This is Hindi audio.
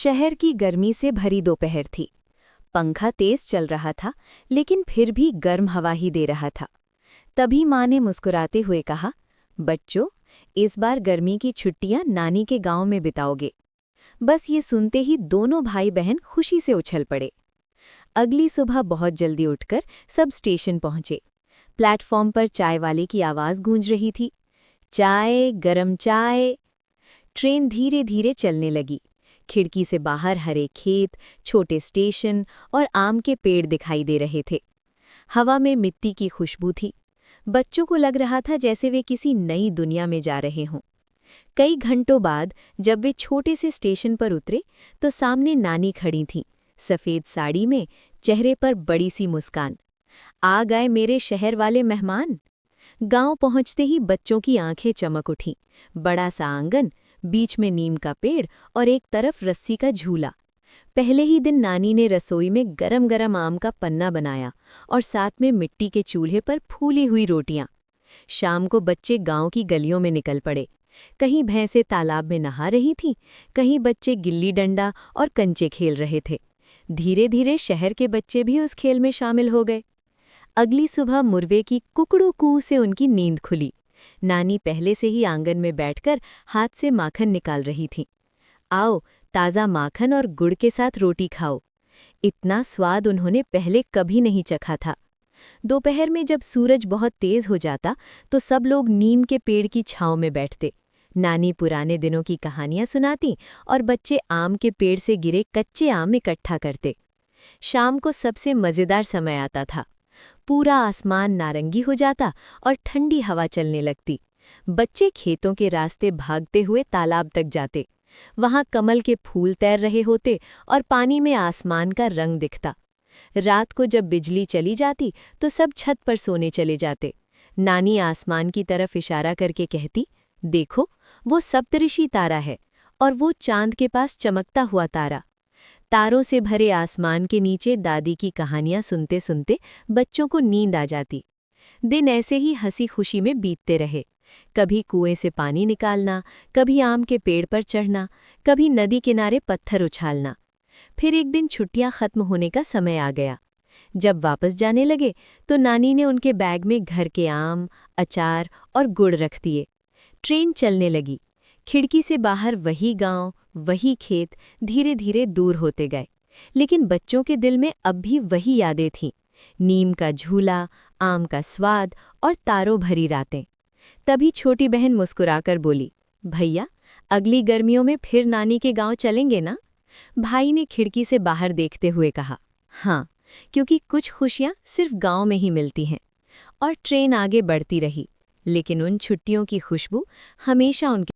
शहर की गर्मी से भरी दोपहर थी। पंखा तेज चल रहा था, लेकिन फिर भी गर्म हवा ही दे रहा था। तभी माँ ने मुस्कुराते हुए कहा, बच्चों, इस बार गर्मी की छुट्टियां नानी के गांव में बिताओगे। बस ये सुनते ही दोनों भाई बहन खुशी से उछल पड़े। अगली सुबह बहुत जल्दी उठकर सब स्टेशन पहुंचे। प्लेटफॉर्म पर चाय वाले की आवाज़ गूंज रही थी, चाय, गरम चाय। ट्रेन धीरे धीरे चलने लगी। खिड़की से बाहर हरे खेत, छोटे स्टेशन और आम के पेड़ दिखाई दे रहे थे। हवा में मिट्टी की खुशबू थी। बच्चों को लग रहा था जैसे वे किसी नई दुनिया में जा रहे हों। कई घंटों बाद जब वे छोटे से स्टेशन पर उतरे तो सामने नानी खड़ी थीं, सफ़ेद साड़ी में, चेहरे पर बड़ी सी मुस्कान। आ गए मेरे शहर वाले मेहमान। गांव पहुंचते ही बच्चों की आंखें चमक उठीं। बड़ा सा आंगन, बीच में नीम का पेड़ और एक तरफ रस्सी का झूला। पहले ही दिन नानी ने रसोई में गरम गरम आम का पन्ना बनाया और साथ में मिट्टी के चूल्हे पर फूली हुई रोटियां। शाम को बच्चे गांव की गलियों में निकल पड़े। कहीं भैंसें तालाब में नहा रही थीं, कहीं बच्चे गिल्ली डंडा और कंचे खेल रहे थे। धीरे धीरे शहर के बच्चे भी उस खेल में शामिल हो गए। अगली सुबह मुर्गे की कुकड़ू कू से उनकी नींद खुली। नानी पहले से ही आंगन में बैठकर हाथ से माखन निकाल रही थीं। आओ, ताज़ा माखन और गुड़ के साथ रोटी खाओ। इतना स्वाद उन्होंने पहले कभी नहीं चखा था। दोपहर में जब सूरज बहुत तेज हो जाता तो सब लोग नीम के पेड़ की छांव में बैठते। नानी पुराने दिनों की कहानियां सुनाती और बच्चे आम के पेड़ से गिरे कच्चे आम इकट्ठा करते। शाम को सबसे मज़ेदार समय आता था। पूरा आसमान नारंगी हो जाता और ठंडी हवा चलने लगती। बच्चे खेतों के रास्ते भागते हुए तालाब तक जाते। वहां कमल के फूल तैर रहे होते और पानी में आसमान का रंग दिखता। रात को जब बिजली चली जाती तो सब छत पर सोने चले जाते। नानी आसमान की तरफ इशारा करके कहती, देखो, वो सप्तऋषि तारा है और वो चांद के पास चमकता हुआ तारा। तारों से भरे आसमान के नीचे दादी की कहानियां सुनते सुनते बच्चों को नींद आ जाती। दिन ऐसे ही हंसी खुशी में बीतते रहे। कभी कुएं से पानी निकालना, कभी आम के पेड़ पर चढ़ना, कभी नदी किनारे पत्थर उछालना। फिर एक दिन छुट्टियां खत्म होने का समय आ गया। जब वापस जाने लगे तो नानी ने उनके बैग में घर के आम, अचार और गुड़ रख दिए। ट्रेन चलने लगी। खिड़की से बाहर वही गांव, वही खेत धीरे धीरे दूर होते गए। लेकिन बच्चों के दिल में अब भी वही यादें थीं, नीम का झूला, आम का स्वाद और तारों भरी रातें। तभी छोटी बहन मुस्कुराकर बोली, भैया, अगली गर्मियों में फिर नानी के गांव चलेंगे ना? भाई ने खिड़की से बाहर देखते हुए कहा, हाँ, क्योंकि कुछ खुशियां सिर्फ गांव में ही मिलती हैं। और ट्रेन आगे बढ़ती रही, लेकिन उन छुट्टियों की खुशबू हमेशा उनके